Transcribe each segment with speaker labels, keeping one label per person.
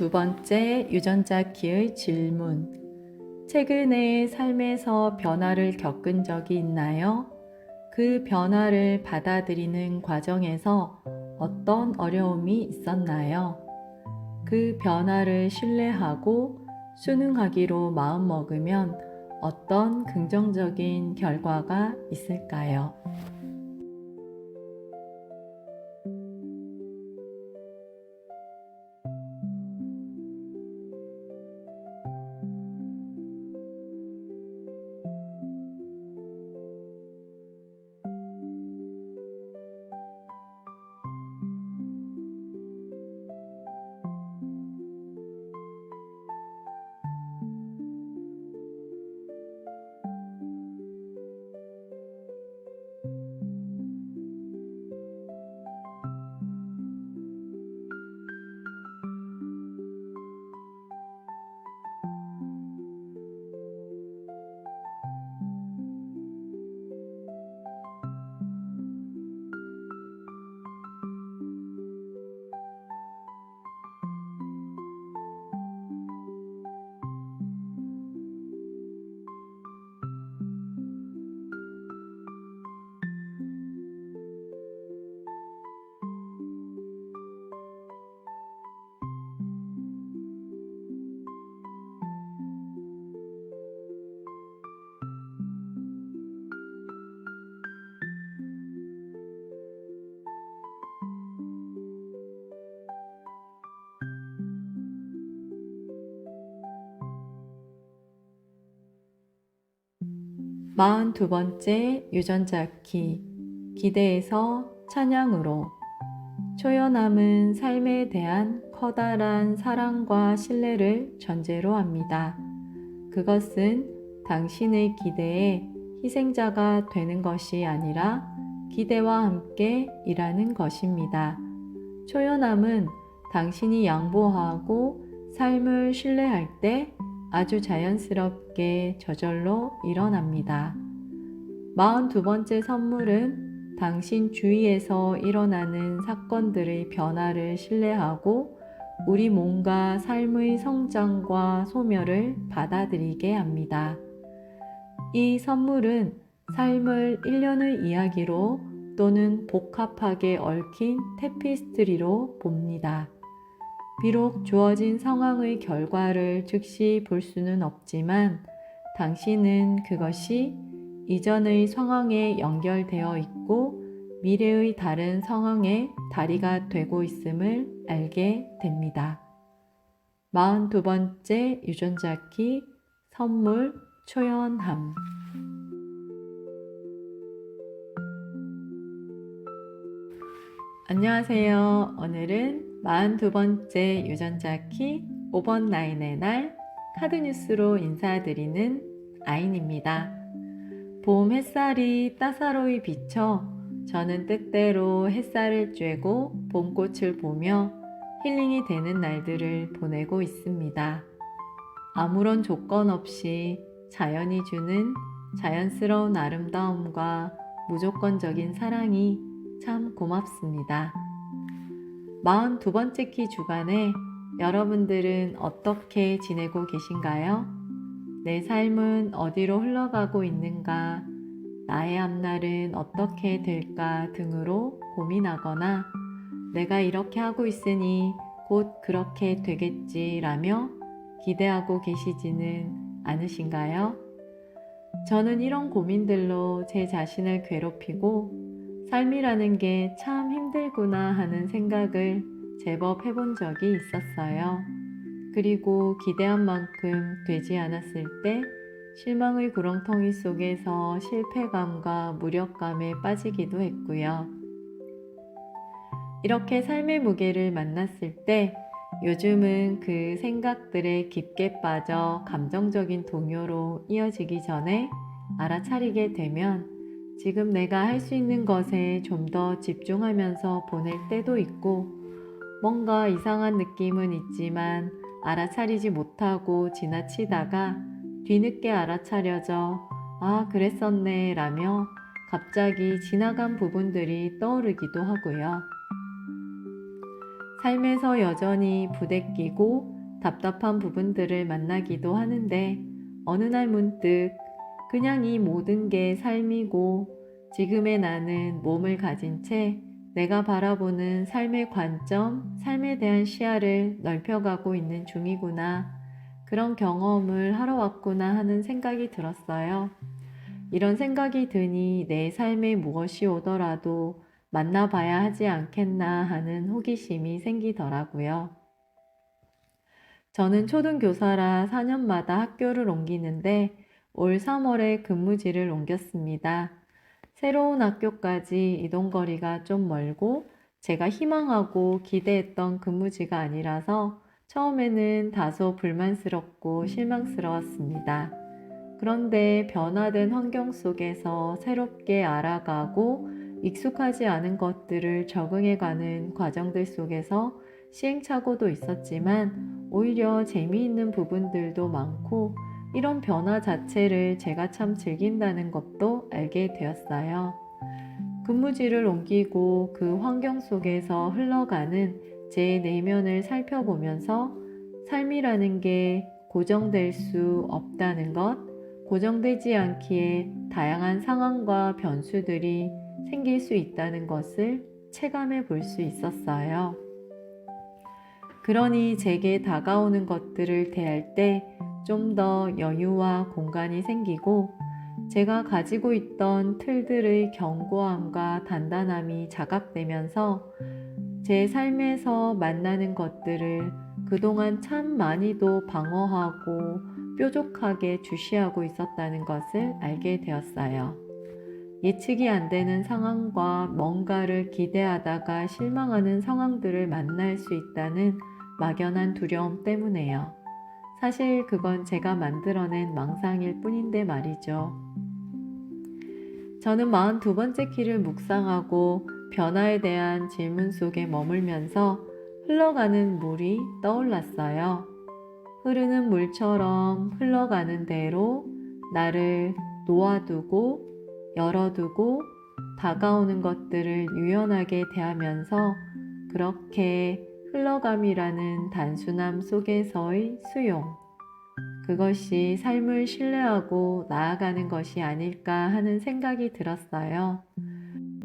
Speaker 1: 42번째 유전자 키의 질문. 최근에 삶에서 변화를 겪은 적이 있나요? 그 변화를 받아들이는 과정에서 어떤 어려움이 있었나요? 그 변화를 신뢰하고 순응하기로 마음먹으면 어떤 긍정적인 결과가 있을까요? 마흔두 번째 유전자 키. 기대에서 찬양으로. 초연함은 삶에 대한 커다란 사랑과 신뢰를 전제로 합니다. 그것은 당신의 기대에 희생자가 되는 것이 아니라 기대와 함께 일하는 것입니다. 초연함은 당신이 양보하고 삶을 신뢰할 때 아주 자연스럽게 저절로 일어납니다. 42번째 선물은 당신 주위에서 일어나는 사건들의 변화를 신뢰하고 우리 몸과 삶의 성장과 소멸을 받아들이게 합니다. 이 선물은 삶을 일련의 이야기로 또는 복합하게 얽힌 테피스트리로 봅니다. 비록 주어진 상황의 결과를 즉시 볼 수는 없지만 당신은 그것이 이전의 상황에 연결되어 있고 미래의 다른 상황의 다리가 되고 있음을 알게 됩니다. 42번째 유전자 키 선물 초연함. 안녕하세요. 오늘은 42번째 유전자 키 5번 라인의 날 카드뉴스로 인사드리는 아인입니다. 봄 햇살이 따사로이 비쳐 저는 때때로 햇살을 쬐고 봄꽃을 보며 힐링이 되는 날들을 보내고 있습니다. 아무런 조건 없이 자연이 주는 자연스러운 아름다움과 무조건적인 사랑이 참 고맙습니다. 42번째 키 주간에 여러분들은 어떻게 지내고 계신가요? 내 삶은 어디로 흘러가고 있는가? 나의 앞날은 어떻게 될까 등으로 고민하거나 내가 이렇게 하고 있으니 곧 그렇게 되겠지라며 기대하고 계시지는 않으신가요? 저는 이런 고민들로 제 자신을 괴롭히고 삶이라는 게 참 힘들구나 하는 생각을 제법 해본 적이 있었어요. 그리고 기대한 만큼 되지 않았을 때 실망의 구렁텅이 속에서 실패감과 무력감에 빠지기도 했고요. 이렇게 삶의 무게를 만났을 때 요즘은 그 생각들에 깊게 빠져 감정적인 동요로 이어지기 전에 알아차리게 되면 지금 내가 할 수 있는 것에 좀 더 집중하면서 보낼 때도 있고 뭔가 이상한 느낌은 있지만 알아차리지 못하고 지나치다가 뒤늦게 알아차려져 아, 그랬었네 라며 갑자기 지나간 부분들이 떠오르기도 하고요. 삶에서 여전히 부대끼고 답답한 부분들을 만나기도 하는데 어느 날 문득 그냥 이 모든 게 삶이고 지금의 나는 몸을 가진 채 내가 바라보는 삶의 관점, 삶에 대한 시야를 넓혀가고 있는 중이구나. 그런 경험을 하러 왔구나 하는 생각이 들었어요. 이런 생각이 드니 내 삶에 무엇이 오더라도 만나봐야 하지 않겠나 하는 호기심이 생기더라고요. 저는 초등교사라 4년마다 학교를 옮기는데 올 3월에 근무지를 옮겼습니다. 새로운 학교까지 이동거리가 좀 멀고 제가 희망하고 기대했던 근무지가 아니라서 처음에는 다소 불만스럽고 실망스러웠습니다. 그런데 변화된 환경 속에서 새롭게 알아가고 익숙하지 않은 것들을 적응해가는 과정들 속에서 시행착오도 있었지만 오히려 재미있는 부분들도 많고 이런 변화 자체를 제가 참 즐긴다는 것도 알게 되었어요. 근무지를 옮기고 그 환경 속에서 흘러가는 제 내면을 살펴보면서 삶이라는 게 고정될 수 없다는 것, 고정되지 않기에 다양한 상황과 변수들이 생길 수 있다는 것을 체감해 볼 수 있었어요. 그러니 제게 다가오는 것들을 대할 때 좀 더 여유와 공간이 생기고 제가 가지고 있던 틀들의 견고함과 단단함이 자각되면서 제 삶에서 만나는 것들을 그동안 참 많이도 방어하고 뾰족하게 주시하고 있었다는 것을 알게 되었어요. 예측이 안 되는 상황과 뭔가를 기대하다가 실망하는 상황들을 만날 수 있다는 막연한 두려움 때문에요. 사실 그건 제가 만들어낸 망상일 뿐인데 말이죠. 저는 42번째 키를 묵상하고 변화에 대한 질문 속에 머물면서 흘러가는 물이 떠올랐어요. 흐르는 물처럼 흘러가는 대로 나를 놓아두고 열어두고 다가오는 것들을 유연하게 대하면서 그렇게 흘러감이라는 단순함 속에서의 수용, 그것이 삶을 신뢰하고 나아가는 것이 아닐까 하는 생각이 들었어요.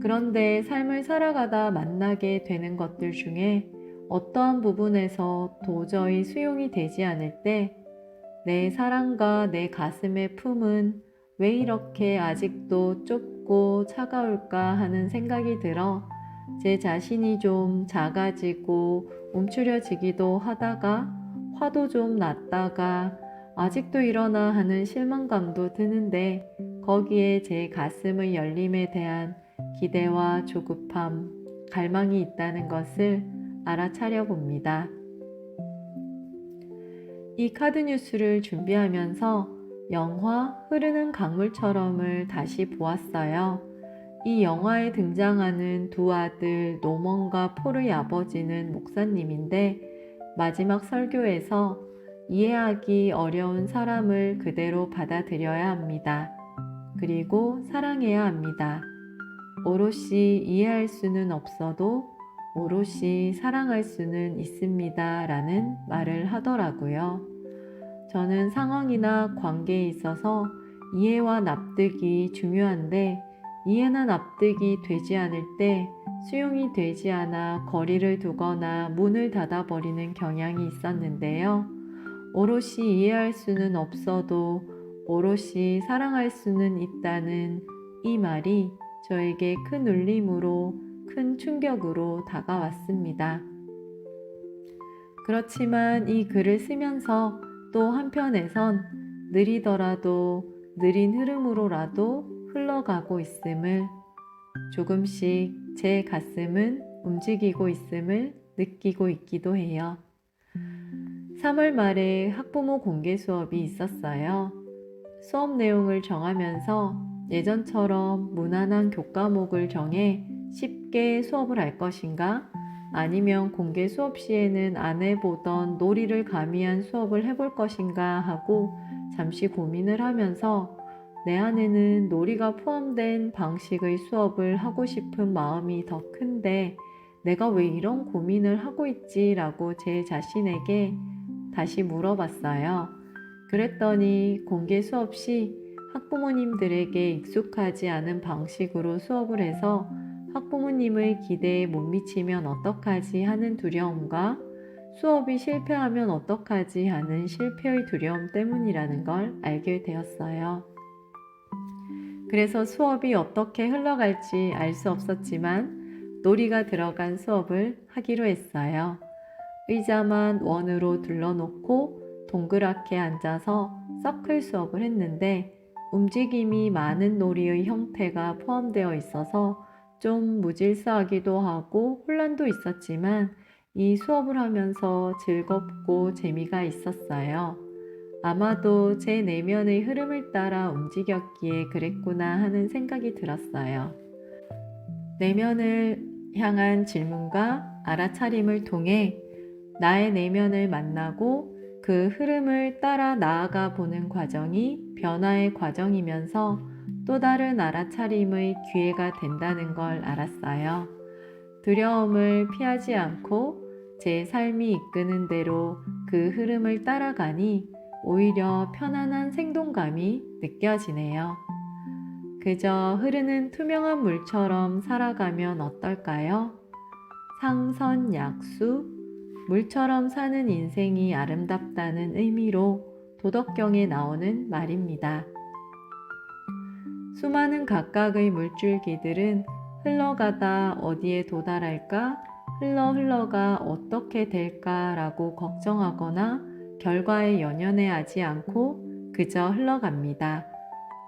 Speaker 1: 그런데 삶을 살아가다 만나게 되는 것들 중에 어떠한 부분에서 도저히 수용이 되지 않을 때 내 사랑과 내 가슴의 품은 왜 이렇게 아직도 좁고 차가울까 하는 생각이 들어 제 자신이 좀 작아지고 움츠려지기도 하다가 화도 좀 났다가 아직도 이러나 하는 실망감도 드는데 거기에 제 가슴의 열림에 대한 기대와 조급함, 갈망이 있다는 것을 알아차려 봅니다. 이 카드 뉴스를 준비하면서 영화 흐르는 강물처럼을 다시 보았어요. 이 영화에 등장하는 두 아들 노먼과 폴의 아버지는 목사님인데 마지막 설교에서 이해하기 어려운 사람을 그대로 받아들여야 합니다. 그리고 사랑해야 합니다. 오롯이 이해할 수는 없어도 오롯이 사랑할 수는 있습니다. 라는 말을 하더라고요. 저는 상황이나 관계에 있어서 이해와 납득이 중요한데 이해나 납득이 되지 않을 때 수용이 되지 않아 거리를 두거나 문을 닫아버리는 경향이 있었는데요. 오롯이 이해할 수는 없어도 오롯이 사랑할 수는 있다는 이 말이 저에게 큰 울림으로 큰 충격으로 다가왔습니다. 그렇지만 이 글을 쓰면서 또 한편에선 느리더라도 느린 흐름으로라도 흘러가고 있음을 조금씩 제 가슴은 움직이고 있음을 느끼고 있기도 해요. 3월 말에 학부모 공개 수업이 있었어요. 수업 내용을 정하면서 예전처럼 무난한 교과목을 정해 쉽게 수업을 할 것인가? 아니면 공개 수업 시에는 안 해보던 놀이를 가미한 수업을 해볼 것인가 하고 잠시 고민을 하면서 내 안에는 놀이가 포함된 방식의 수업을 하고 싶은 마음이 더 큰데 내가 왜 이런 고민을 하고 있지라고 제 자신에게 다시 물어봤어요. 그랬더니 공개 수업 시 학부모님들에게 익숙하지 않은 방식으로 수업을 해서 학부모님의 기대에 못 미치면 어떡하지 하는 두려움과 수업이 실패하면 어떡하지 하는 실패의 두려움 때문이라는 걸 알게 되었어요. 그래서 수업이 어떻게 흘러갈지 알 수 없었지만 놀이가 들어간 수업을 하기로 했어요. 의자만 원으로 둘러놓고 동그랗게 앉아서 서클 수업을 했는데 움직임이 많은 놀이의 형태가 포함되어 있어서 좀 무질서하기도 하고 혼란도 있었지만 이 수업을 하면서 즐겁고 재미가 있었어요. 아마도 제 내면의 흐름을 따라 움직였기에 그랬구나 하는 생각이 들었어요. 내면을 향한 질문과 알아차림을 통해 나의 내면을 만나고 그 흐름을 따라 나아가 보는 과정이 변화의 과정이면서 또 다른 알아차림의 기회가 된다는 걸 알았어요. 두려움을 피하지 않고 제 삶이 이끄는 대로 그 흐름을 따라가니 오히려 편안한 생동감이 느껴지네요. 그저 흐르는 투명한 물처럼 살아가면 어떨까요? 상선약수, 물처럼 사는 인생이 아름답다는 의미로 도덕경에 나오는 말입니다. 수많은 각각의 물줄기들은 흘러가다 어디에 도달할까? 흘러가 어떻게 될까라고 걱정하거나 결과에 연연해하지 않고 그저 흘러갑니다.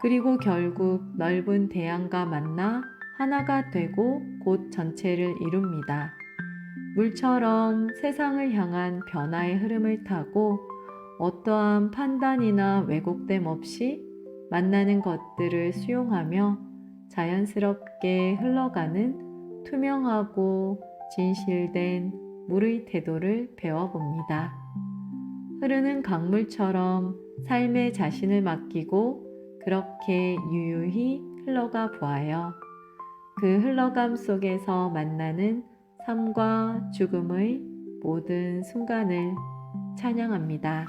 Speaker 1: 그리고 결국 넓은 대양과 만나 하나가 되고 곧 전체를 이룹니다. 물처럼 세상을 향한 변화의 흐름을 타고 어떠한 판단이나 왜곡됨 없이 만나는 것들을 수용하며 자연스럽게 흘러가는 투명하고 진실된 물의 태도를 배워봅니다. 흐르는 강물처럼 삶의 자신을 맡기고 그렇게 유유히 흘러가 보아요. 그 흘러감 속에서 만나는 삶과 죽음의 모든 순간을 찬양합니다.